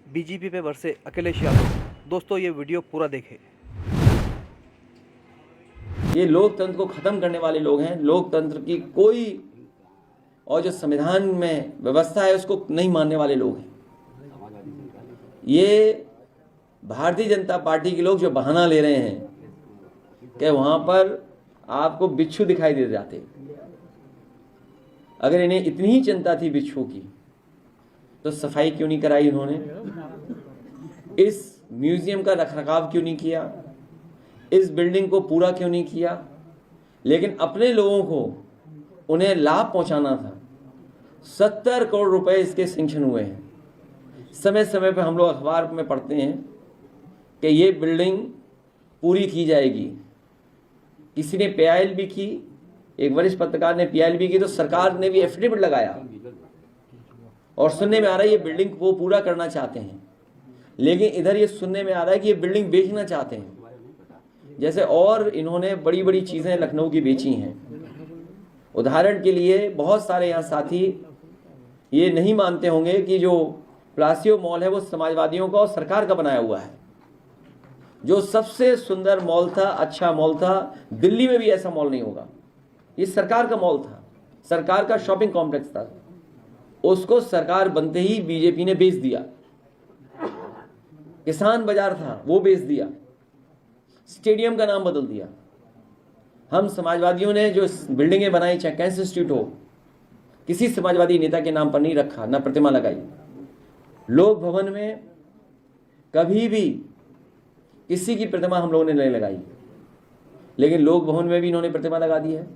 BJP पे बरसे अखिलेश यादव। दोस्तों ये वीडियो पूरा देखें। ये लोकतंत्र को खत्म करने वाले लोग हैं। लोकतंत्र की कोई और जो संविधान में व्यवस्था है उसको नहीं मानने वाले लोग हैं। ये भारतीय जनता पार्टी के लोग जो बहाना ले रहे हैं कि वहां पर आपको बिच्छू दिखाई दे जाते। अगर इन्हें इतनी ही चिंता थी बिच्छू की तो सफाई क्यों नहीं कराई इन्होंने? इस म्यूजियम का रखरखाव क्यों नहीं किया? इस बिल्डिंग को पूरा क्यों नहीं किया? लेकिन अपने लोगों को उन्हें लाभ पहुंचाना था। 70 करोड़ रुपए इसके सैंक्शन हुए हैं। समय समय पर हम लोग अखबार में पढ़ते हैं कि ये बिल्डिंग पूरी की जाएगी। किसी ने पीआईएल भी की, एक वरिष्ठ पत्रकार ने पीआईएल भी की, तो सरकार ने भी एफिडेविट लगाया और सुनने में आ रहा है ये बिल्डिंग वो पूरा करना चाहते हैं। लेकिन इधर ये सुनने में आ रहा है कि ये बिल्डिंग बेचना चाहते हैं। जैसे और इन्होंने बड़ी बड़ी चीज़ें लखनऊ की बेची हैं। उदाहरण के लिए बहुत सारे यहाँ साथी ये नहीं मानते होंगे कि जो प्लासियो मॉल है वो समाजवादियों का और सरकार का बनाया हुआ है। जो सबसे सुंदर मॉल था, अच्छा मॉल था, दिल्ली में भी ऐसा मॉल नहीं होगा। ये सरकार का मॉल था, सरकार का शॉपिंग कॉम्प्लेक्स था। उसको सरकार बनते ही बीजेपी ने बेच दिया। किसान बाजार था वो बेच दिया। स्टेडियम का नाम बदल दिया। हम समाजवादियों ने जो बिल्डिंगें बनाई, चाहे कैंसर इंस्टीट्यूट हो, किसी समाजवादी नेता के नाम पर नहीं रखा, ना प्रतिमा लगाई। लोक भवन में कभी भी किसी की प्रतिमा हम लोगों ने नहीं लगाई, लेकिन लोक भवन में भी इन्होंने प्रतिमा लगा दी है।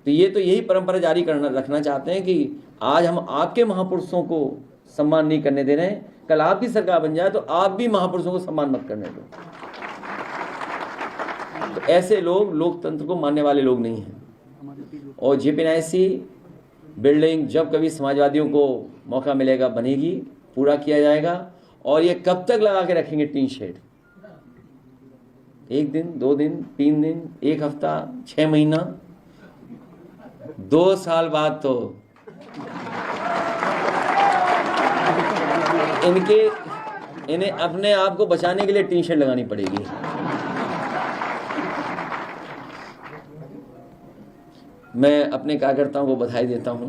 तो ये तो यही परंपरा जारी करना रखना चाहते हैं कि आज हम आपके महापुरुषों को सम्मान नहीं करने दे रहे हैं, कल आपकी सरकार बन जाए तो आप भी महापुरुषों को सम्मान मत करने दो। तो ऐसे लोग लोकतंत्र को मानने वाले लोग नहीं हैं। और जेपीएनआईसी बिल्डिंग जब कभी समाजवादियों को मौका मिलेगा बनेगी, पूरा किया जाएगा। और ये कब तक लगा के रखेंगे टीन शेड? 1 दिन, 2 दिन, 3 दिन, 1 हफ्ता, 6 महीना, 2 साल बाद तो इन्हें अपने आप को बचाने के लिए टीन शेड लगानी पड़ेगी। मैं अपने कार्यकर्ताओं को बधाई देता हूं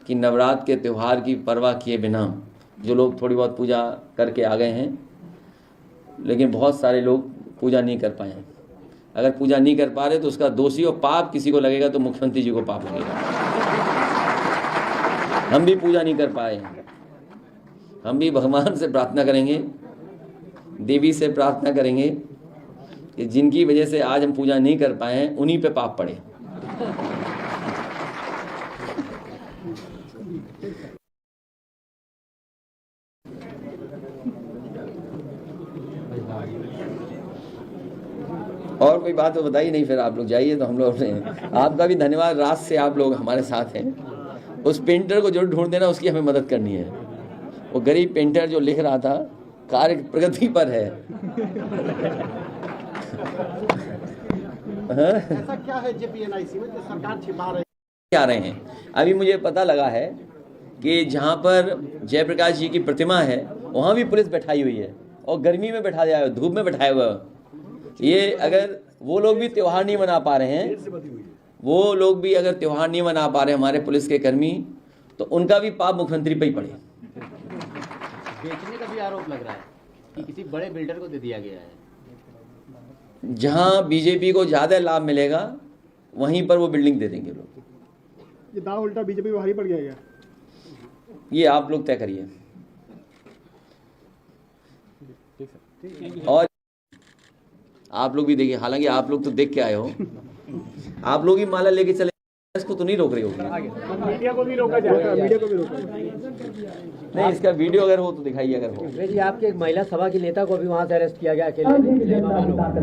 कि नवरात्र के त्यौहार की परवाह किए बिना जो लोग थोड़ी बहुत पूजा करके आ गए हैं, लेकिन बहुत सारे लोग पूजा नहीं कर पाए हैं। अगर पूजा नहीं कर पा रहे तो उसका दोषी और पाप किसी को लगेगा तो मुख्यमंत्री जी को पाप लगेगा। हम भी पूजा नहीं कर पाए, हम भी भगवान से प्रार्थना करेंगे, देवी से प्रार्थना करेंगे कि जिनकी वजह से आज हम पूजा नहीं कर पाए हैं उन्हीं पे पाप पड़े। और कोई बात तो बताइए नहीं, फिर आप लोग जाइए। तो हम लोग आपका भी धन्यवाद, रात से आप लोग हमारे साथ हैं। उस पेंटर को जो ढूंढ देना उसकी हमें मदद करनी है। वो गरीब पेंटर जो लिख रहा था कार्य प्रगति पर है। ऐसा क्या है जेपीएनआईसी में जो सरकार छिपा रहे हैं? अभी मुझे पता लगा है कि जहाँ पर जयप्रकाश जी की प्रतिमा है वहाँ भी पुलिस बैठाई हुई है और गर्मी में बैठा दिया है, धूप में बैठाया हुआ है। ये अगर वो लोग भी त्योहार नहीं मना पा रहे हैं, वो लोग भी अगर त्योहार नहीं मना पा रहे हमारे पुलिस के कर्मी, तो उनका भी पाप मुख्यमंत्री पे ही पड़े। बेचने का भी आरोप लग रहा है कि किसी बड़े बिल्डर को दे दिया गया है। जहां बीजेपी को ज्यादा लाभ मिलेगा वहीं पर वो बिल्डिंग दे देंगे लोग। ये दांव उल्टा बीजेपी भारी पड़ गया। ये आप लोग तय करिए। और आप लोग भी देखिए, हालांकि आप लोग तो देख के आए हो, आप लोग ही माला लेके चले, इसको तो नहीं रोक रही होगी। मीडिया को भी रोका जाएगा, मीडिया को भी रोका नहीं, इसका वीडियो अगर हो तो दिखाइए। अगर हो जी, आपके एक महिला सभा के नेता को भी वहां से अरेस्ट किया गया अकेले।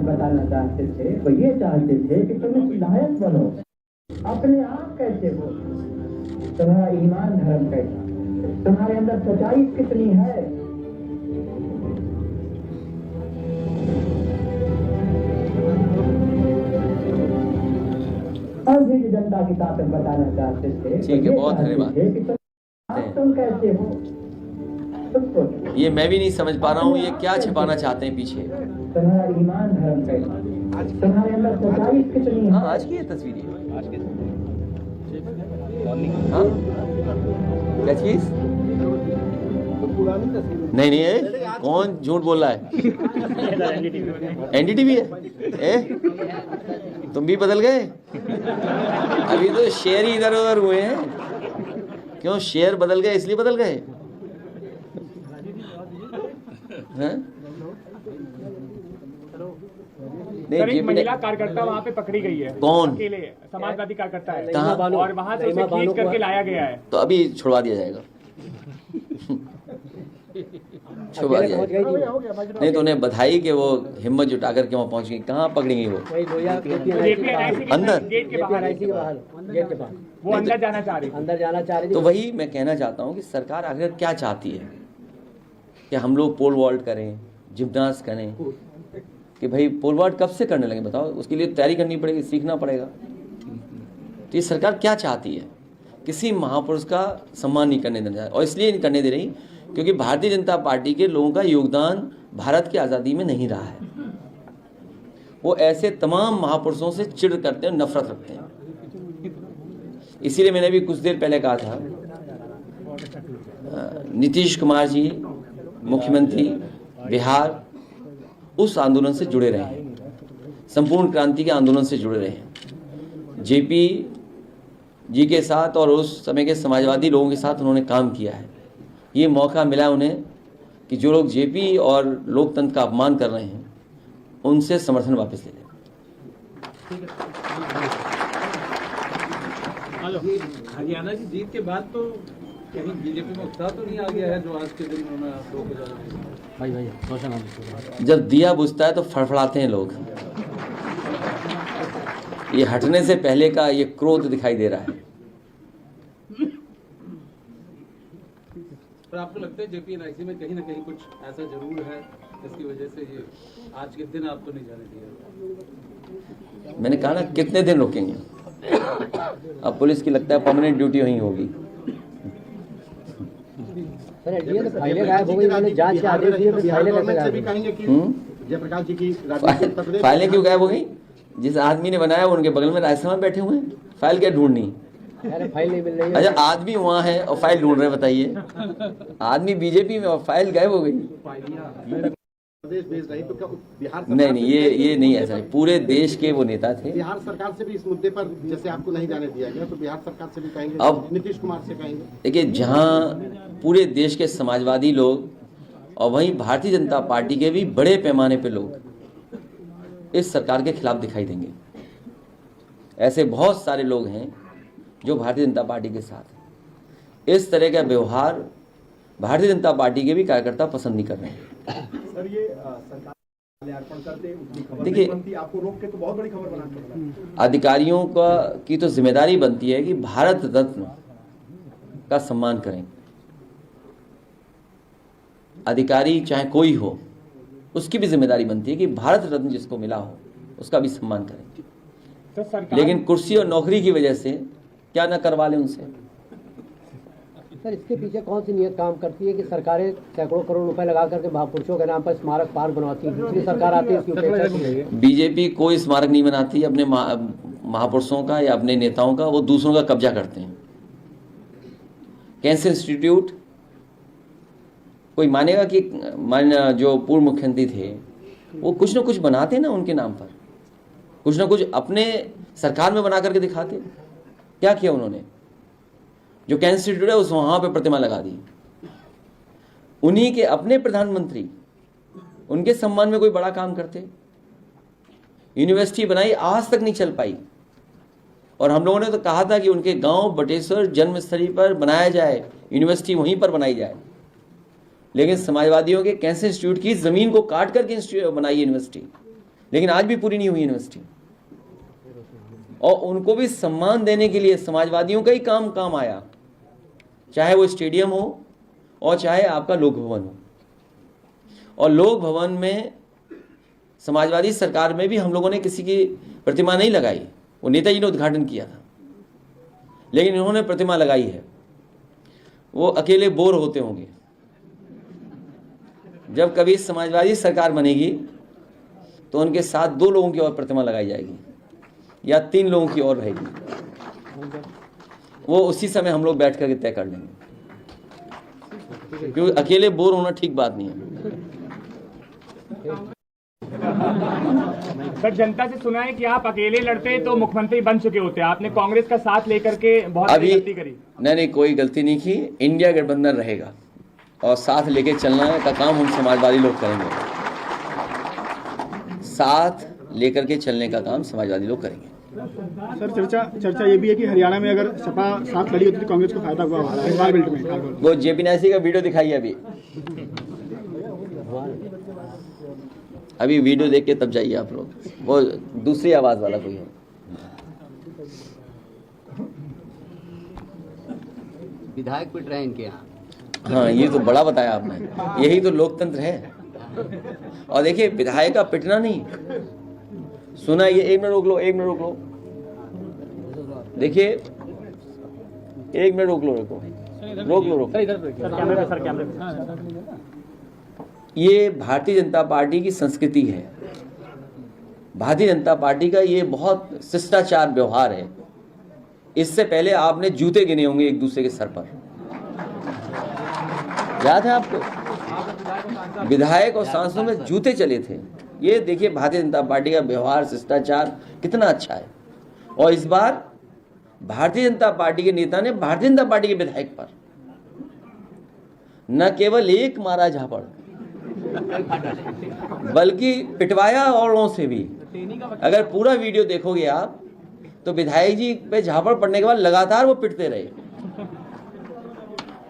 बताना चाहते थे वो ये चाहते थे कि तुम इस लायक बनो, अपने आप कैसे हो, तुम्हारा ईमान धर्म कैसा, तुम्हारे अंदर सच्चाई कितनी है। और भी जनता की ताकत बताना चाहते थे। ठीक है, बहुत धन्यवाद। तुम कैसे हो, खुद सोचो। ये मैं भी नहीं समझ पा रहा हूँ ये क्या छिपाना चाहते हैं पीछे। तुम्हारा ईमान धर्म कैसा, तुम्हारे अंदर सच्चाई कितनी है। हाँ, आज की ये तस्वीर है। हाँ, क्या चीज? नहीं नहीं है, कौन झूठ बोल रहा है? एनडीटीवी है? तुम भी बदल गए? अभी तो शेयर ही इधर उधर हुए हैं। क्यों शेयर बदल गए, इसलिए बदल गए? हैं? नहीं, सर, एक जेपी महिला कार्यकर्ता वहाँ पे पकड़ी गई है। कौन? अकेले समाजवादी कार्यकर्ता है। कहाँ? और वहाँ से उसे खींच करके लाया गया है। तो अभी छुड़वा दिया जाएगा। छुड़वा दिया जाएगा। नहीं तो उन्हें बधाई कि वो हिम्मत जुटा करके वहाँ पहुँच गई। कहाँ पकड़ेंगी वो? अंदर? गेट के बाहर वो अंदर जाना चाह रही। तो वही मैं कहना चाहता हूँ कि सरकार आखिर क्या चाहती है कि हम लोग पोल वॉल्ट करें, जिम्नास्ट करें? कि भाई पोल वॉल्ट कब से करने लगे बताओ? उसके लिए तैयारी करनी पड़ेगी, सीखना पड़ेगा। तो ये सरकार क्या चाहती है? किसी महापुरुष का सम्मान नहीं करने देना, और इसलिए नहीं करने दे रही क्योंकि भारतीय जनता पार्टी के लोगों का योगदान भारत की आज़ादी में नहीं रहा है। वो ऐसे तमाम महापुरुषों से चिढ़ करते हैं, नफरत रखते हैं। इसीलिए मैंने भी कुछ देर पहले कहा था, नीतीश कुमार जी मुख्यमंत्री बिहार उस आंदोलन से जुड़े रहे हैं, संपूर्ण क्रांति के आंदोलन से जुड़े रहे हैं। जेपी जी के साथ और उस समय के समाजवादी लोगों के साथ उन्होंने काम किया है। ये मौका मिला उन्हें कि जो लोग जेपी और लोकतंत्र का अपमान कर रहे हैं उनसे समर्थन वापस ले लें। हरियाणा की जीत के बाद तो कहीं बीजेपी में उत्साह तो नहीं आ गया है जो आज के दिन उन्होंने आप लोगों को? जब दिया बुझता है तो फड़फड़ाते हैं लोग। ये हटने से पहले का ये क्रोध दिखाई दे रहा है। पर आपको लगता है जेपीएनआईसी में कहीं ना कहीं कुछ ऐसा जरूर है जिसकी वजह से ये आज के दिन आपको नहीं जाने दिया? मैंने कहा ना, कितने दिन रुकेंगे? अब पुलिस की लगता है परमानेंट ड्यूटी वहीं होगी। फाइलें क्यों गायब हो गई? जिस आदमी ने बनाया वो उनके बगल में राजस्थान में बैठे हुए हैं, फाइल क्या ढूंढनी? फाइल नहीं मिल रही है। अच्छा, आदमी वहाँ है और फाइल ढूंढ रहे, बताइए। आदमी बीजेपी में और फाइल गायब हो गई। प्रदेश भेज रही तो क्या बिहार नहीं, ये नहीं ऐसा है। पूरे देश के वो नेता थे। बिहार सरकार से भी इस मुद्दे पर जैसे आपको नहीं जाने दिया गया तो बिहार सरकार से भी कहेंगे, अब नीतीश कुमार से कहेंगे? देखिए, जहाँ पूरे देश के समाजवादी लोग और वहीं भारतीय जनता पार्टी के भी बड़े पैमाने पे लोग इस सरकार के खिलाफ दिखाई देंगे। ऐसे बहुत सारे लोग हैं जो भारतीय जनता पार्टी के साथ हैं। इस तरह का व्यवहार भारतीय जनता पार्टी के भी कार्यकर्ता पसंद नहीं कर रहे हैं। सर, ये सरकार अर्पण करते देखिए, आपको रोक के तो बहुत बड़ी खबर बना। अधिकारियों की तो जिम्मेदारी बनती है कि भारत रत्न का सम्मान करें। अधिकारी चाहे कोई हो, उसकी भी जिम्मेदारी बनती है कि भारत रत्न जिसको मिला हो उसका भी सम्मान करें। तो सरकार लेकिन कुर्सी और नौकरी की वजह से क्या न करवा लें उनसे। सर, इसके पीछे कौन सी नीयत काम करती है कि सरकारें सैकड़ों करोड़ रुपए लगा करके महापुरुषों के नाम पर स्मारक पार्क बनवाती है, दूसरी सरकार आती है उसकी उपेक्षा की है? बीजेपी कोई स्मारक नहीं बनाती अपने महापुरुषों का या अपने नेताओं का, वो दूसरों का कब्जा करते हैं। कैंसर इंस्टीट्यूट, कोई मानेगा कि जो पूर्व मुख्यमंत्री थे वो कुछ न कुछ बनाते ना उनके नाम पर, कुछ न कुछ अपने सरकार में बना करके दिखाते। क्या किया उन्होंने? जो कैंसर इंस्टीट्यूट है उस वहाँ पे प्रतिमा लगा दी। उन्हीं के अपने प्रधानमंत्री उनके सम्मान में कोई बड़ा काम करते। यूनिवर्सिटी बनाई, आज तक नहीं चल पाई। और हम लोगों ने तो कहा था कि उनके गांव बटेश्वर जन्मस्थली पर बनाया जाए, यूनिवर्सिटी वहीं पर बनाई जाए। लेकिन समाजवादियों के कैंसर इंस्टीट्यूट की ज़मीन को काट करके बनाई यूनिवर्सिटी, लेकिन आज भी पूरी नहीं हुई यूनिवर्सिटी। और उनको भी सम्मान देने के लिए समाजवादियों का ही काम आया, चाहे वो स्टेडियम हो और चाहे आपका लोक भवन हो। और लोक भवन में समाजवादी सरकार में भी हम लोगों ने किसी की प्रतिमा नहीं लगाई, वो नेताजी ने उद्घाटन किया था, लेकिन इन्होंने प्रतिमा लगाई है। वो अकेले बोर होते होंगे जब कभी समाजवादी सरकार बनेगी तो उनके साथ 2 लोगों की और प्रतिमा लगाई जाएगी या 3 लोगों की और रहेगी, वो उसी समय हम लोग बैठ करके तय कर लेंगे, क्योंकि अकेले बोर होना ठीक बात नहीं है। सर, जनता से सुना है कि आप अकेले लड़ते तो मुख्यमंत्री बन चुके होते, आपने कांग्रेस का साथ लेकर के बहुत बड़ी गलती करी। नहीं, कोई गलती नहीं की। इंडिया गठबंधन रहेगा और साथ लेके चलना का काम हम समाजवादी लोग करेंगे। साथ लेकर के चलने का काम समाजवादी लोग करेंगे। सर, चर्चा ये भी है कि हरियाणा में अगर सपा साथ लड़ी होती तो कांग्रेस को फायदा हुआ होगा इस बार बेल्ट में। वो जेपी नायसी का वीडियो दिखाइए अभी वीडियो देख के तब जाइए आप लोग। वो दूसरी आवाज वाला कोई है। विधायक पिट रहे हैं इनके यहाँ। हाँ, ये तो बड़ा बताया आपने, यही तो लोकतंत्र है। और देखिए, विधायक का पिटना नहीं, सुना ये, 1 मिनट रोक लो, 1 मिनट रोक लो, देखिए 1 मिनट रोक लो, रोक लो। ये भारतीय जनता पार्टी की संस्कृति है, भारतीय जनता पार्टी का ये बहुत शिष्टाचार व्यवहार है। इससे पहले आपने जूते गिने होंगे एक दूसरे के सर पर, याद है आपको? विधायक और सांसदों में जूते चले थे। ये देखिए भारतीय जनता पार्टी का व्यवहार, शिष्टाचार कितना अच्छा है। और इस बार भारतीय जनता पार्टी के नेता ने भारतीय जनता पार्टी के विधायक पर न केवल एक मारा झापड़, बल्कि पिटवाया औरों से भी। अगर पूरा वीडियो देखोगे आप तो विधायक जी पे झापड़ पड़ने के बाद लगातार वो पिटते रहे।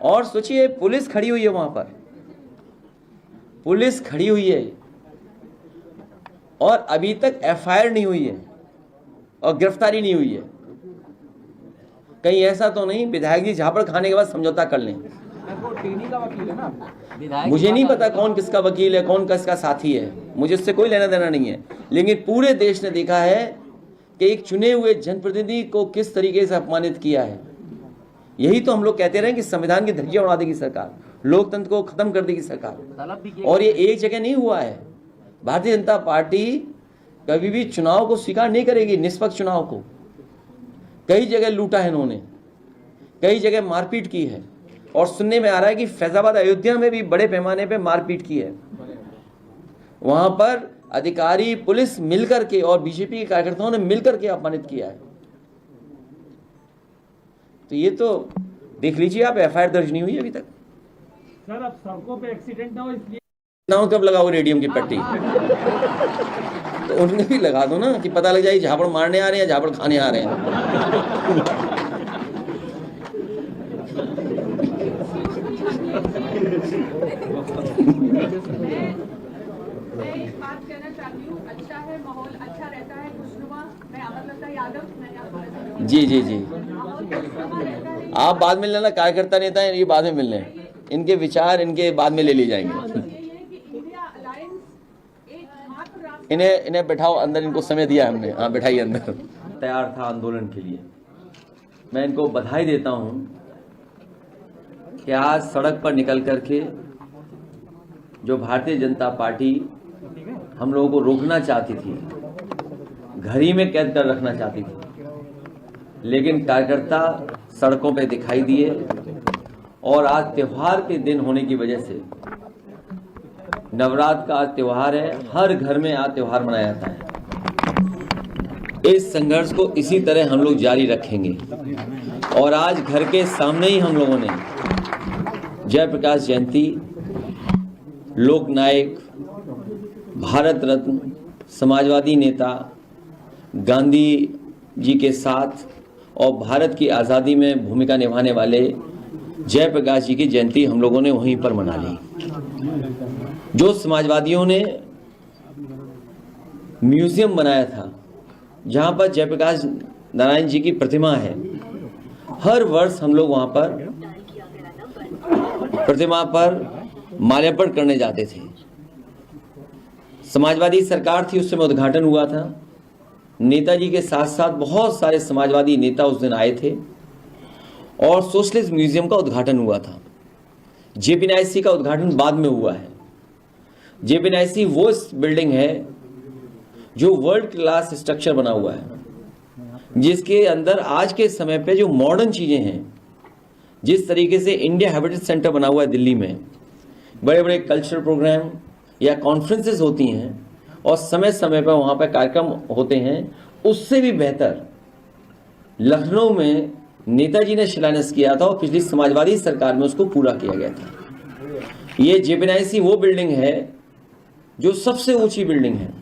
और सोचिए, पुलिस खड़ी हुई है वहां पर, पुलिस खड़ी हुई है और अभी तक एफआईआर नहीं हुई है और गिरफ्तारी नहीं हुई है। कहीं ऐसा तो नहीं विधायक जी झापड़ खाने के बाद समझौता कर लें? मुझे नहीं पता कौन किसका वकील है, कौन किसका साथी है, मुझे उससे कोई लेना देना नहीं है। लेकिन पूरे देश ने देखा है कि एक चुने हुए जनप्रतिनिधि को किस तरीके से अपमानित किया है। यही तो हम लोग कहते रहे कि संविधान की धज्जियां उड़ा देगी सरकार, लोकतंत्र को खत्म कर देगी सरकार। और ये एक जगह नहीं हुआ है। भारतीय जनता पार्टी कभी भी चुनाव को स्वीकार नहीं करेगी, निष्पक्ष चुनाव को। कई जगह लूटा है इन्होंने, कई जगह मारपीट की है, और सुनने में आ रहा है कि फैजाबाद अयोध्या में भी बड़े पैमाने पे मारपीट की है। वहां पर अधिकारी, पुलिस मिलकर के और बीजेपी के कार्यकर्ताओं ने मिलकर के अपमानित किया है। तो ये तो देख लीजिए आप, एफआईआर दर्ज नहीं हुई अभी तक। सर, अब सड़कों पे एक्सीडेंट ना हो इसलिए कब लगाओ रेडियम की पट्टी, तो उन्हें भी लगा दो ना कि पता लग जाए झापड़ मारने आ रहे हैं, झापड़ खाने आ रहे हैं। मैं एक बात कहना चाहती हूँ, अच्छा है माहौल, अच्छा रहता है, खुशनुमा। मैं अमरलता यादव, मैंने आपको जी आप बाद में लेना, कार्यकर्ता नेता है, ये बाद में मिलने, इनके विचार इनके बाद में ले लिए जाएंगे। इन्हें बैठाओ अंदर, इनको समय दिया हमने, हाँ बैठाइए अंदर। तैयार था आंदोलन के लिए। मैं इनको बधाई देता हूँ कि आज सड़क पर निकल करके जो भारतीय जनता पार्टी हम लोगों को रोकना चाहती थी, घर ही में कैद कर रखना चाहती थी, लेकिन कार्यकर्ता सड़कों पे दिखाई दिए। और आज त्योहार के दिन होने की वजह से, नवरात्र का आज त्योहार है, हर घर में आज त्योहार मनाया जाता है। इस संघर्ष को इसी तरह हम लोग जारी रखेंगे। और आज घर के सामने ही हम लोगों ने जयप्रकाश जयंती, लोक नायक, भारत रत्न, समाजवादी नेता गांधी जी के साथ और भारत की आज़ादी में भूमिका निभाने वाले जयप्रकाश जी की जयंती हम लोगों ने वहीं पर मना ली। जो समाजवादियों ने म्यूजियम बनाया था जहां पर जयप्रकाश नारायण जी की प्रतिमा है, हर वर्ष हम लोग वहां पर प्रतिमा पर माल्यार्पण करने जाते थे। समाजवादी सरकार थी, उस समय उद्घाटन हुआ था। नेताजी के साथ साथ बहुत सारे समाजवादी नेता उस दिन आए थे और सोशलिस्ट म्यूजियम का उद्घाटन हुआ था। जेपी नायसी का उद्घाटन बाद में हुआ है। जेपीएनआईसी वो बिल्डिंग है जो वर्ल्ड क्लास स्ट्रक्चर बना हुआ है, जिसके अंदर आज के समय पे जो मॉडर्न चीजें हैं, जिस तरीके से इंडिया हैबिटेट सेंटर बना हुआ है दिल्ली में, बड़े बड़े कल्चरल प्रोग्राम या कॉन्फ्रेंसेस होती हैं और समय समय पर वहाँ पर कार्यक्रम होते हैं, उससे भी बेहतर लखनऊ में नेताजी ने शिलान्यास किया था और पिछली समाजवादी सरकार में उसको पूरा किया गया था। ये जेपीएनआईसी वो बिल्डिंग है जो सबसे ऊंची बिल्डिंग है।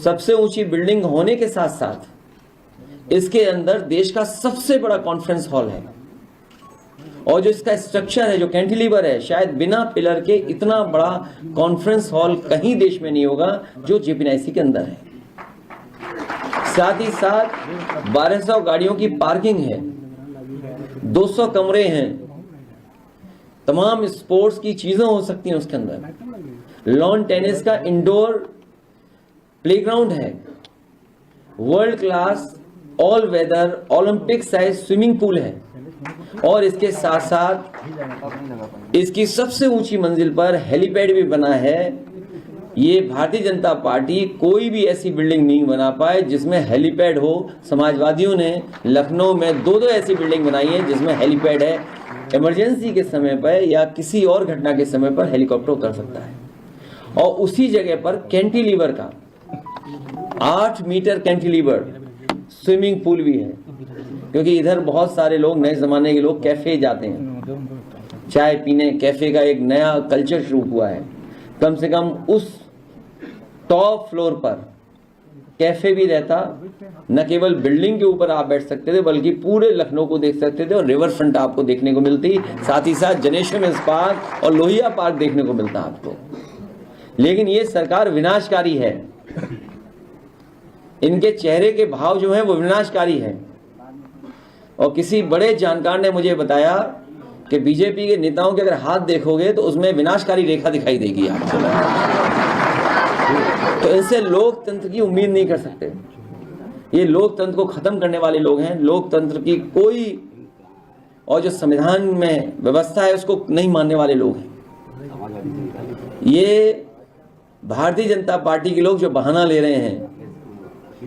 सबसे ऊंची बिल्डिंग होने के साथ साथ इसके अंदर देश का सबसे बड़ा कॉन्फ्रेंस हॉल है और जो इसका स्ट्रक्चर है, जो कैंटिलीवर है, शायद बिना पिलर के इतना बड़ा कॉन्फ्रेंस हॉल कहीं देश में नहीं होगा जो जेपीएनआईसी के अंदर है। साथ ही साथ 1200 गाड़ियों की पार्किंग है, 200 कमरे हैं, तमाम स्पोर्ट्स की चीजें हो सकती हैं उसके अंदर, लॉन टेनिस का इंडोर प्लेग्राउंड है, world class all weather Olympic size swimming pool है और इसके साथ साथ इसकी सबसे ऊंची मंजिल पर हेलीपैड भी बना है। ये भारतीय जनता पार्टी कोई भी ऐसी बिल्डिंग नहीं बना पाए जिसमें हेलीपैड हो। समाजवादियों ने लखनऊ में दो ऐसी बिल्डिंग बनाई है जिसमें हेलीपैड है, इमरजेंसी के समय पर या किसी और घटना के समय पर हेलीकॉप्टर उतर सकता है। और उसी जगह पर कैंटिलीवर का 8 मीटर कैंटिलीवर स्विमिंग पूल भी है, क्योंकि इधर बहुत सारे लोग, नए जमाने के लोग कैफे जाते हैं, चाय पीने। कैफे का एक नया कल्चर शुरू हुआ है। कम से कम उस टॉप फ्लोर पर कैफे भी रहता, न केवल बिल्डिंग के ऊपर आप बैठ सकते थे बल्कि पूरे लखनऊ को देख सकते थे और रिवर फ्रंट आपको देखने को मिलती, साथ ही साथ जनेश्वर मिल्स पार्क और लोहिया पार्क देखने को मिलता आपको। लेकिन ये सरकार विनाशकारी है, इनके चेहरे के भाव जो हैं वो विनाशकारी है। और किसी बड़े जानकार ने मुझे बताया कि बीजेपी के नेताओं के अगर हाथ देखोगे तो उसमें विनाशकारी रेखा दिखाई देगी आपको। तो इनसे लोकतंत्र की उम्मीद नहीं कर सकते। ये लोकतंत्र को खत्म करने वाले लोग हैं। लोकतंत्र की कोई और जो संविधान में व्यवस्था है उसको नहीं मानने वाले लोग हैं। ये भारतीय जनता पार्टी के लोग जो बहाना ले रहे हैं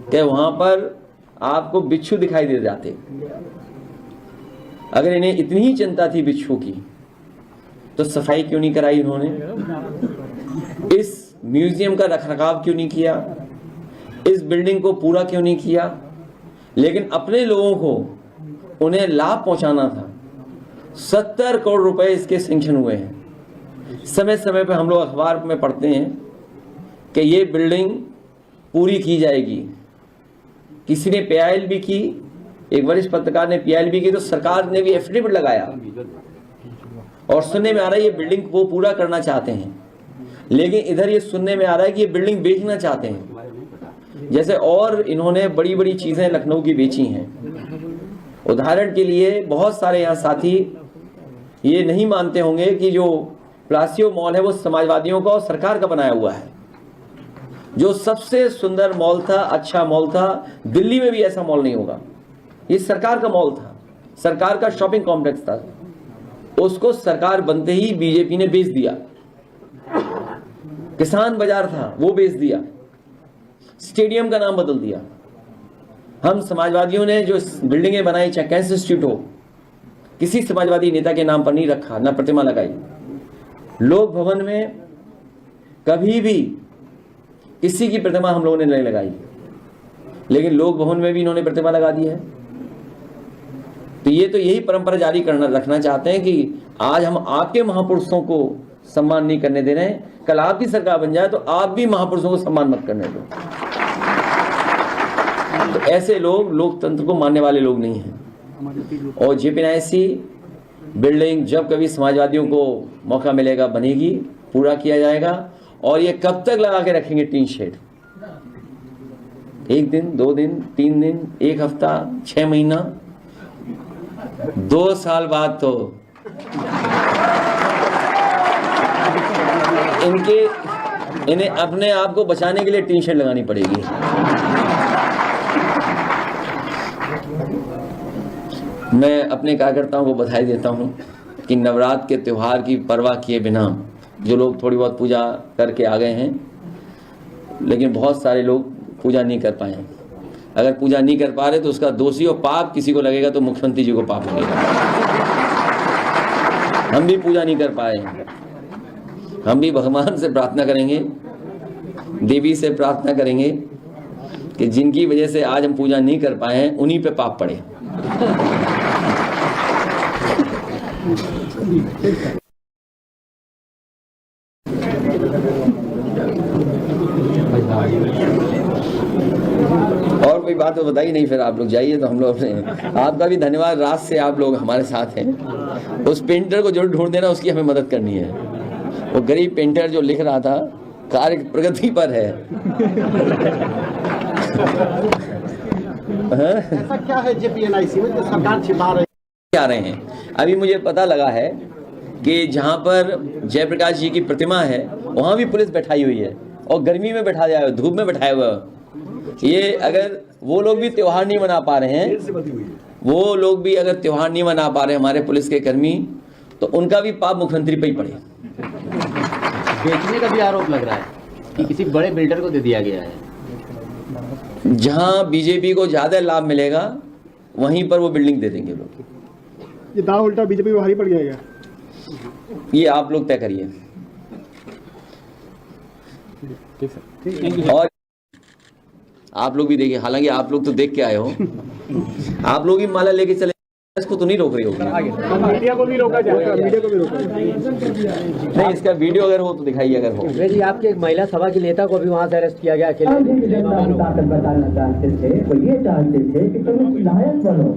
कि वहां पर आपको बिच्छू दिखाई दे जाते, अगर इन्हें इतनी ही चिंता थी बिच्छू की तो सफाई क्यों नहीं कराई इन्होंने? इस म्यूजियम का रखरखाव क्यों नहीं किया? इस बिल्डिंग को पूरा क्यों नहीं किया? लेकिन अपने लोगों को उन्हें लाभ पहुंचाना था। 70 करोड़ रुपए इसके सैंक्शन हुए हैं। समय समय पर हम लोग अखबार में पढ़ते हैं कि ये बिल्डिंग पूरी की जाएगी। किसी ने पीआईएल भी की, एक वरिष्ठ पत्रकार ने पीआईएल भी की, तो सरकार ने भी एफिडेविट लगाया और सुनने में आ रहा है ये बिल्डिंग वो पूरा करना चाहते हैं। लेकिन इधर ये सुनने में आ रहा है कि ये बिल्डिंग बेचना चाहते हैं। जैसे और इन्होंने बड़ी बड़ी चीजें लखनऊ की बेची हैं। उदाहरण के लिए बहुत सारे यहाँ साथी ये नहीं मानते होंगे कि जो प्लासियो मॉल है वो समाजवादियों का और सरकार का बनाया हुआ है। जो सबसे सुंदर मॉल था, अच्छा मॉल था, दिल्ली में भी ऐसा मॉल नहीं होगा। ये सरकार का मॉल था, सरकार का शॉपिंग कॉम्प्लेक्स था। उसको सरकार बनते ही बीजेपी ने बेच दिया। किसान बाजार था वो बेच दिया, स्टेडियम का नाम बदल दिया। हम समाजवादियों ने जो बिल्डिंगें बनाई, चाहे कैंसर इंस्टीट्यूट हो, किसी समाजवादी नेता के नाम पर नहीं रखा, ना प्रतिमा लगाई। लोक भवन में कभी भी किसी की प्रतिमा हम लोगों ने नहीं लगाई, लेकिन लोक भवन में भी इन्होंने प्रतिमा लगा दी है। तो ये तो यही परंपरा जारी करना रखना चाहते हैं कि आज हम आपके महापुरुषों को सम्मान नहीं करने दे रहे हैं, कल आपकी सरकार बन जाए तो आप भी महापुरुषों को सम्मान मत करने दो। तो ऐसे लोग लोकतंत्र को मानने वाले लोग नहीं हैं। और जेपीएनआईसी बिल्डिंग जब कभी समाजवादियों को मौका मिलेगा बनेगी, पूरा किया जाएगा। और ये कब तक लगा के रखेंगे टीन शेड? 1 दिन, 2 दिन, 3 दिन, 1 हफ्ता, 6 महीना, 2 साल बाद तो इन्हें अपने आप को बचाने के लिए टीन शेड लगानी पड़ेगी। मैं अपने कार्यकर्ताओं को बधाई देता हूं कि नवरात्र के त्योहार की परवाह किए बिना जो लोग थोड़ी बहुत पूजा करके आ गए हैं, लेकिन बहुत सारे लोग पूजा नहीं कर पाए हैं। अगर पूजा नहीं कर पा रहे तो उसका दोषी और पाप किसी को लगेगा तो मुख्यमंत्री जी को पाप लगेगा। हम भी पूजा नहीं कर पाए हैं, हम भी भगवान से प्रार्थना करेंगे, देवी से प्रार्थना करेंगे कि जिनकी वजह से आज हम पूजा नहीं कर पाए हैं उन्हीं पे पाप पड़े। और कोई बात तो बताइए नहीं, फिर आप लोग जाइए तो हम लोग आपका भी धन्यवाद। रात से आप लोग हमारे साथ हैं। उस पेंटर को जरूर ढूंढ देना, उसकी हमें मदद करनी है। वो गरीब पेंटर जो लिख रहा था कार्य प्रगति पर है। ऐसा क्या है जेपीएनआईसी में जो सरकार छिपा रही हैं? अभी मुझे पता लगा है कि जहाँ पर जयप्रकाश जी की प्रतिमा है वहाँ भी पुलिस बैठाई हुई है और गर्मी में बैठा जाए, धूप में बैठाया हुआ है। ये अगर वो लोग भी त्योहार नहीं मना पा रहे हैं, वो लोग भी अगर त्योहार नहीं मना पा रहे हमारे पुलिस के कर्मी, तो उनका भी पाप मुख्यमंत्री पे ही पड़े। बेचने का भी आरोप लग रहा है कि किसी बड़े बिल्डर को दे दिया गया है। जहां बीजेपी को ज्यादा लाभ मिलेगा वहीं पर वो बिल्डिंग दे देंगे लोग। ये दाव उल्टा बीजेपी को भारी पड़ गया है। ये आप लोग तय करिए। और आप लोग भी देखिए, हालांकि आप लोग तो देख के आए हो, आप लोग ही माला लेके चले, इसको तो नहीं रोक रही होगी। मीडिया को भी रोका जाएगा, मीडिया को भी रोका नहीं, इसका वीडियो अगर हो तो दिखाइए। अगर हो जी, आपके एक महिला सभा के नेता को भी वहाँ से अरेस्ट किया गया अकेले। ताकत बताना चाहते थे, वो ये चाहते थे कि तुम लायक बनो,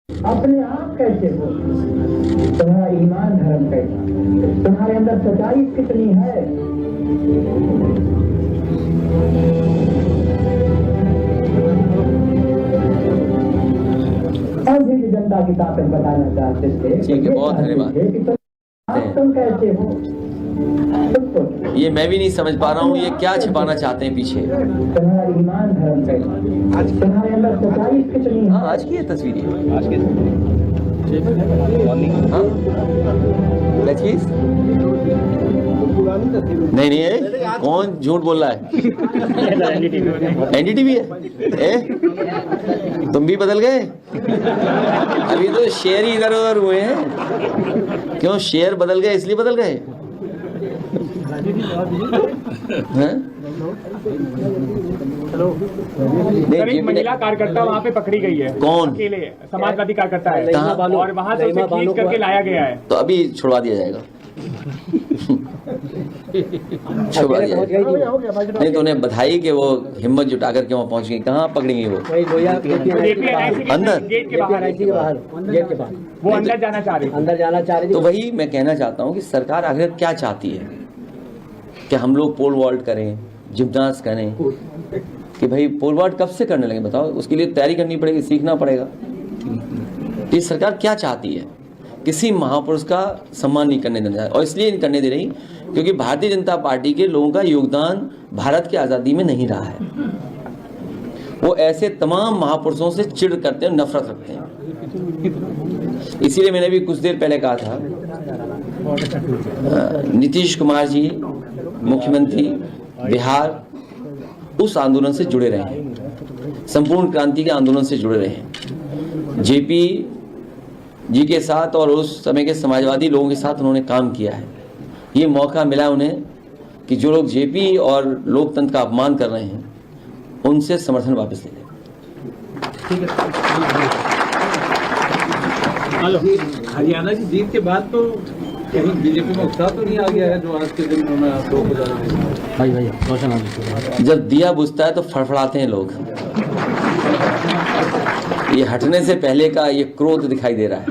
अपने आप कैसे हो, तुम्हारा ईमान धर्म कैसा, तुम्हारे अंदर सच्चाई कितनी है। और भी जनता की ताकत बताना चाहते थे। ठीक है, बहुत धन्यवाद। तुम कैसे हो, ये मैं भी नहीं समझ पा रहा हूँ, ये क्या छिपाना चाहते हैं पीछे। तुम्हारा ईमान धर्म कैसा, तुम्हारे अंदर सच्चाई कितनी है। हाँ, आज की ये तस्वीर है। आज की हाँ, क्या चीज? नहीं नहीं है, कौन झूठ बोल रहा है? एनडीटीवी है। तुम भी बदल गए? अभी तो शेयर ही इधर उधर हुए हैं। क्यों शेयर बदल गए, इसलिए बदल गए? एक महिला कार्यकर्ता वहाँ पे पकड़ी गई है। कौन? अकेले समाजवादी कार्यकर्ता है और वहाँ से उसे खींच करके लाया गया है। तो अभी छुड़वा दिया जाएगा। छुड़वा दिया जाएगा। नहीं तो उन्हें बधाई कि वो हिम्मत जुटा करके वहाँ पहुँच गई। कहाँ पकड़ेंगी वो? अंदर गेट के बाहर, गेट के बाहर वो अंदर जाना चाह रही, अंदर जाना चाह रही। तो वही मैं कहना चाहता हूँ कि सरकार आखिर क्या चाहती है कि हम लोग पोल वॉल्ट करें, जिम्नास्ट करें, कि भाई पोल वॉल्ट कब से करने लगे बताओ? उसके लिए तैयारी करनी पड़ेगी, सीखना पड़ेगा। ये सरकार क्या चाहती है? किसी महापुरुष का सम्मान नहीं करने देना, और इसलिए नहीं करने दे रही क्योंकि भारतीय जनता पार्टी के लोगों का योगदान भारत की आज़ादी में नहीं रहा है। वो ऐसे तमाम महापुरुषों से चिढ़ करते हैं, नफरत रखते हैं। इसीलिए मैंने भी कुछ देर पहले कहा था, नीतीश कुमार जी मुख्यमंत्री बिहार उस आंदोलन से जुड़े रहे हैं, संपूर्ण क्रांति के आंदोलन से जुड़े रहे हैं। जेपी जी के साथ और उस समय के समाजवादी लोगों के साथ उन्होंने काम किया है। ये मौका मिला उन्हें कि जो लोग जेपी और लोकतंत्र का अपमान कर रहे हैं उनसे समर्थन वापस ले लें। हरियाणा की जीत के बाद तो कहीं बीजेपी में उत्साह तो नहीं आ गया है जो आज के दिन में आप लोगों को जाने जब दिया बुझता है तो फड़फड़ाते हैं लोग। ये हटने से पहले का ये क्रोध दिखाई दे रहा है।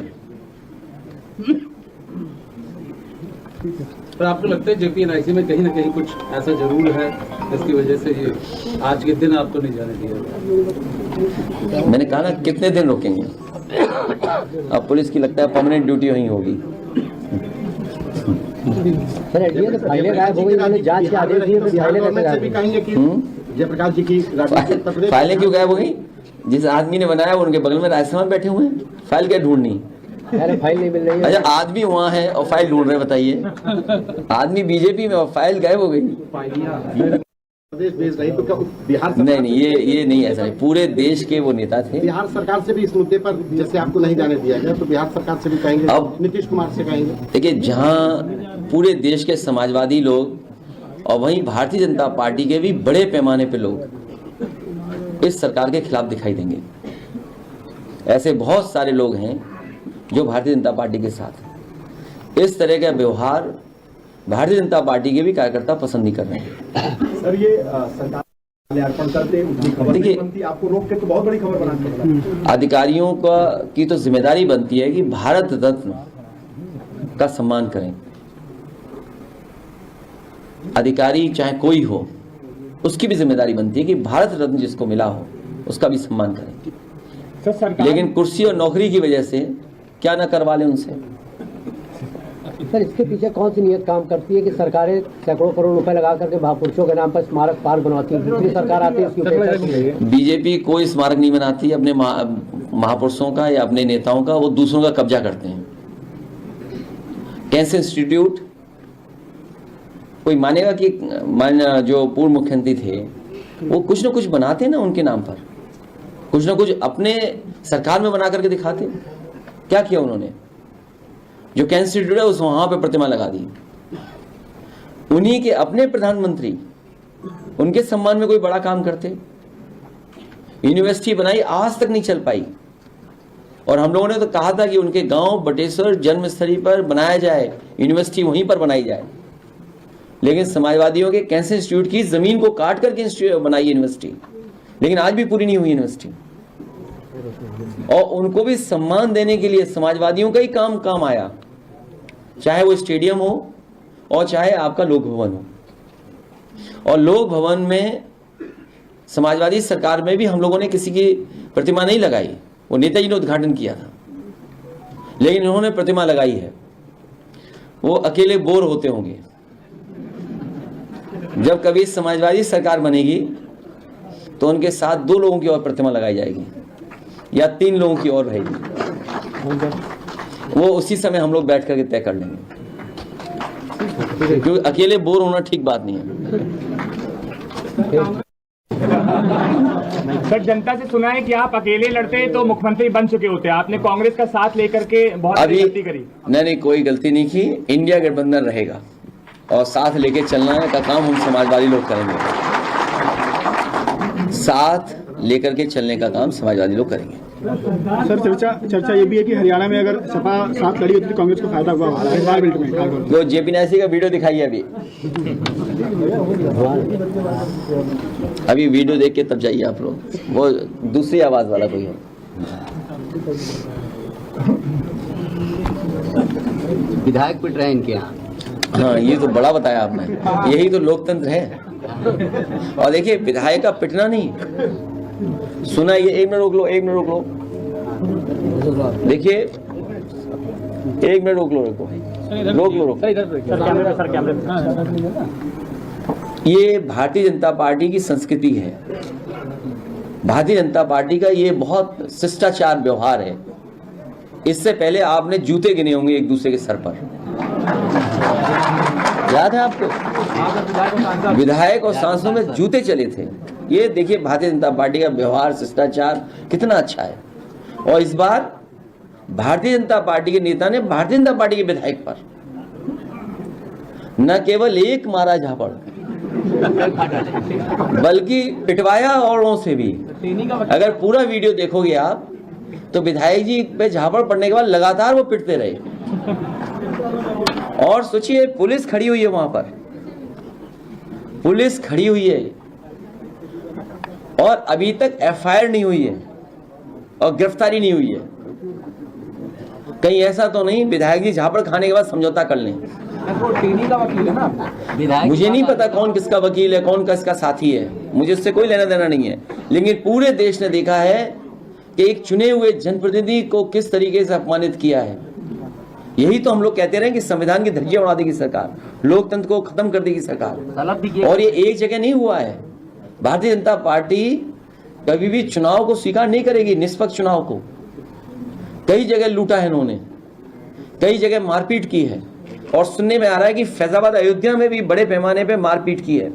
पर आपको लगता है जेपीएनआईसी में कहीं ना कहीं कुछ ऐसा जरूर है जिसकी वजह से ये आज के दिन आपको नहीं जाने दिया? मैंने कहा ना, कितने दिन रोकेंगे? अब पुलिस की लगता है परमानेंट ड्यूटी वहीं होगी। सर एडीए तो फाइलें गायब हो गई, मैंने जांच के आदेश दिए, तो फाइलें कैसे गायब हुई? कहेंगे कि जयप्रकाश जी की फाइलें क्यों गायब हो गई? जिस आदमी ने बनाया वो उनके बगल में राजस्थान में बैठे हुए हैं, फाइल क्या ढूंढनी? पहले फाइल नहीं मिल रही है। अच्छा, आदमी वहाँ है और फाइल ढूंढ रहे हैं, बताइए। आदमी बीजेपी में और फाइल गायब हो गई। प्रदेश भेज रही तो क्या बिहार सरकार नहीं, ये नहीं ऐसा है। पूरे देश के वो नेता थे। बिहार सरकार से भी इस मुद्दे पर जैसे आपको नहीं जाने दिया गया तो बिहार सरकार से भी कहेंगे, अब नीतीश कुमार से कहेंगे। देखिए, जहाँ पूरे देश के समाजवादी लोग और वहीं भारतीय जनता पार्टी के भी बड़े पैमाने पे लोग इस सरकार के खिलाफ दिखाई देंगे। ऐसे बहुत सारे लोग हैं जो भारतीय जनता पार्टी के साथ हैं। इस तरह का व्यवहार भारतीय जनता पार्टी के भी कार्यकर्ता पसंद नहीं कर रहे हैं। सर, ये सरकार अर्पण करते देखिए, आपको रोक के तो बहुत बड़ी खबर बना। अधिकारियों की तो जिम्मेदारी बनती है कि भारत रत्न का सम्मान करें। अधिकारी चाहे कोई हो, उसकी भी जिम्मेदारी बनती है कि भारत रत्न जिसको मिला हो उसका भी सम्मान करें। लेकिन कुर्सी और नौकरी की वजह से क्या ना करवा लें उनसे। सर, इसके पीछे कौन सी नीयत काम करती है कि सरकारें सैकड़ों करोड़ रुपए लगा करके महापुरुषों के नाम पर स्मारक पार्क बनवाती है, दूसरी सरकार आती है इसकी उपेक्षा की गई है। बीजेपी कोई स्मारक नहीं बनाती अपने महापुरुषों का या अपने नेताओं का, वो दूसरों का कब्जा करते हैं। कैंसर इंस्टीट्यूट, कोई मानेगा कि जो पूर्व मुख्यमंत्री थे वो कुछ ना कुछ बनाते ना उनके नाम पर, कुछ ना कुछ अपने सरकार में बना करके दिखाते। क्या किया उन्होंने? जो कैंसर इंस्टीट्यूट है उस वहां पे प्रतिमा लगा दी। उन्हीं के अपने प्रधानमंत्री उनके सम्मान में कोई बड़ा काम करते। यूनिवर्सिटी बनाई, आज तक नहीं चल पाई। और हम लोगों ने तो कहा था कि उनके गांव बटेश्वर जन्मस्थली पर बनाया जाए, यूनिवर्सिटी वहीं पर बनाई जाए। लेकिन समाजवादियों के कैंसर इंस्टीट्यूट की जमीन को काट करके बनाई यूनिवर्सिटी, लेकिन आज भी पूरी नहीं हुई यूनिवर्सिटी। और उनको भी सम्मान देने के लिए समाजवादियों का ही काम आया, चाहे वो स्टेडियम हो और चाहे आपका लोक भवन हो। और लोक भवन में समाजवादी सरकार में भी हम लोगों ने किसी की प्रतिमा नहीं लगाई, वो नेताजी ने उद्घाटन किया था, लेकिन उन्होंने प्रतिमा लगाई है। वो अकेले बोर होते होंगे। जब कभी समाजवादी सरकार बनेगी तो उनके साथ 2 लोगों की और प्रतिमा लगाई जाएगी या 3 लोगों की और रहेगी। वो उसी समय हम लोग बैठ करके तय कर लेंगे, क्योंकि अकेले बोर होना ठीक बात नहीं है। सर, जनता से सुना है कि आप अकेले लड़ते तो मुख्यमंत्री बन चुके होते। आपने कांग्रेस का साथ लेकर के बहुत बड़ी गलती करी। नहीं, कोई गलती नहीं की। इंडिया गठबंधन रहेगा और साथ लेके चलना का काम हम समाजवादी लोग करेंगे। साथ लेकर के चलने का काम समाजवादी लोग करेंगे। सर, चर्चा ये भी है कि हरियाणा में अगर सपा साथ लड़ी होती तो कांग्रेस को फायदा हुआ में। तो जेपी नायसी का वीडियो दिखाइए अभी वीडियो देख के तब जाइए आप लोग। वो दूसरी आवाज वाला कोई है। विधायक पिट रहे हैं इनके यहाँ। हाँ, ये तो बड़ा बताया आपने। यही तो लोकतंत्र है। और देखिए, विधायक का पिटना नहीं, सुना ये, 1 मिनट रोक लो, 1 मिनट रोक लो। देखिए, 1 मिनट रोक लो, रोक लो। ये भारतीय जनता पार्टी की संस्कृति है। भारतीय जनता पार्टी का ये बहुत शिष्टाचार व्यवहार है। इससे पहले आपने जूते गिने होंगे एक दूसरे के सर पर, याद है आपको? विधायक और सांसदों में जूते चले थे। ये देखिए भारतीय जनता पार्टी का व्यवहार, शिष्टाचार कितना अच्छा है। और इस बार भारतीय जनता पार्टी के नेता ने भारतीय जनता पार्टी के विधायक पर न केवल एक मारा झापड़, बल्कि पिटवाया औरों से भी। अगर पूरा वीडियो देखोगे आप तो विधायक जी पे झापड़ पड़ने के बाद लगातार वो पिटते रहे। और सोचिए, पुलिस खड़ी हुई है वहां पर, पुलिस खड़ी हुई है और अभी तक एफआईआर नहीं हुई है और गिरफ्तारी नहीं हुई है। कहीं ऐसा तो नहीं विधायक जी झापड़ खाने के बाद समझौता कर लें। का वकील है ना, मुझे नहीं पता कौन किसका वकील है, कौन किसका साथी है, मुझे इससे कोई लेना देना नहीं है। लेकिन पूरे देश ने देखा है कि एक चुने हुए जनप्रतिनिधि को किस तरीके से अपमानित किया है। यही तो हम लोग कहते रहे कि संविधान की धज्जियां उड़ा देगी सरकार, लोकतंत्र को खत्म कर देगी सरकार। और ये एक जगह नहीं हुआ है। भारतीय जनता पार्टी कभी भी चुनाव को स्वीकार नहीं करेगी, निष्पक्ष चुनाव को। कई जगह लूटा है इन्होंने, कई जगह मारपीट की है, और सुनने में आ रहा है कि फैजाबाद अयोध्या में भी बड़े पैमाने पे मारपीट की है।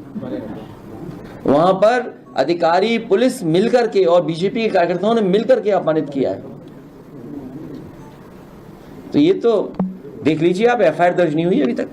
वहां पर अधिकारी पुलिस मिलकर के और बीजेपी के कार्यकर्ताओं ने मिलकर के अपमानित किया है। तो ये तो देख लीजिए आप, एफआईआर दर्ज नहीं हुई अभी तक।